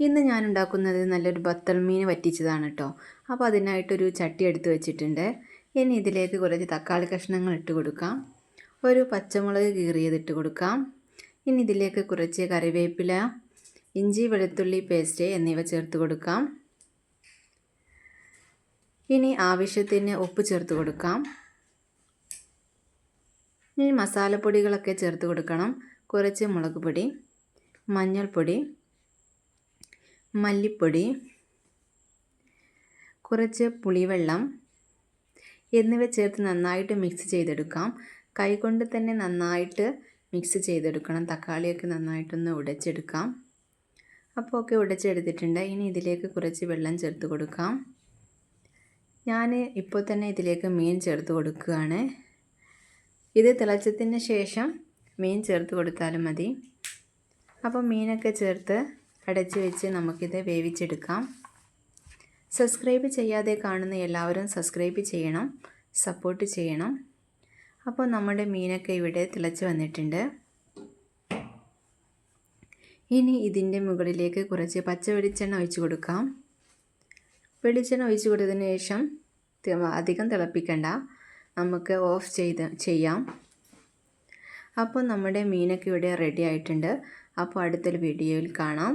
ഇന്ന് ഞാൻ ഉണ്ടാക്കുന്നത് നല്ലൊരു ബത്തൽ മീൻ വറ്റിച്ചതാണ് കേട്ടോ. അപ്പോൾ അതിനായിട്ടൊരു ചട്ടി എടുത്ത് വെച്ചിട്ടുണ്ട്. ഇനി ഇതിലേക്ക് കുറച്ച് തക്കാളി കഷ്ണങ്ങൾ ഇട്ട് കൊടുക്കാം. ഒരു പച്ചമുളക് കീറിയത് ഇട്ട് കൊടുക്കാം. ഇനി ഇതിലേക്ക് കുറച്ച് കറിവേപ്പില, ഇഞ്ചി വെളുത്തുള്ളി പേസ്റ്റ് എന്നിവ ചേർത്ത് കൊടുക്കാം. ഇനി ആവശ്യത്തിന് ഉപ്പ് ചേർത്ത് കൊടുക്കാം. ഇനി മസാലപ്പൊടികളൊക്കെ ചേർത്ത് കൊടുക്കണം. കുറച്ച് മുളക് പൊടി, മഞ്ഞൾപ്പൊടി, മല്ലിപ്പൊടി, കുറച്ച് പുളിവെള്ളം എന്നിവ ചേർത്ത് നന്നായിട്ട് മിക്സ് ചെയ്തെടുക്കാം. കൈകൊണ്ട് തന്നെ നന്നായിട്ട് മിക്സ് ചെയ്തെടുക്കണം. തക്കാളിയൊക്കെ നന്നായിട്ടൊന്ന് ഉടച്ചെടുക്കാം. അപ്പോൾ ഒക്കെ ഉടച്ചെടുത്തിട്ടുണ്ട്. ഇനി ഇതിലേക്ക് കുറച്ച് വെള്ളം ചേർത്ത് കൊടുക്കാം. ഞാൻ ഇപ്പോൾ തന്നെ ഇതിലേക്ക് മീൻ ചേർത്ത് കൊടുക്കുകയാണ്. ഇത് തിളച്ചതിന് ശേഷം മീൻ ചേർത്ത് കൊടുത്താലും മതി. അപ്പോൾ മീനൊക്കെ ചേർത്ത് അടച്ച് വെച്ച് നമുക്കിത് വേവിച്ചെടുക്കാം. സബ്സ്ക്രൈബ് ചെയ്യാതെ കാണുന്ന എല്ലാവരും സബ്സ്ക്രൈബ് ചെയ്യണം, സപ്പോർട്ട് ചെയ്യണം. അപ്പോൾ നമ്മുടെ മീനൊക്കെ ഇവിടെ തിളച്ച് വന്നിട്ടുണ്ട്. ഇനി ഇതിൻ്റെ മുകളിലേക്ക് കുറച്ച് പച്ച വെളിച്ചെണ്ണ ഒഴിച്ച് കൊടുക്കാം. വെളിച്ചെണ്ണ ഒഴിച്ച് കൊടുത്തതിന് ശേഷം അധികം തിളപ്പിക്കണ്ട, നമുക്ക് ഓഫ് ചെയ്യാം. അപ്പോൾ നമ്മുടെ മീനൊക്കെ ഇവിടെ റെഡി ആയിട്ടുണ്ട്. അപ്പോൾ അടുത്തൊരു വീഡിയോയിൽ കാണാം.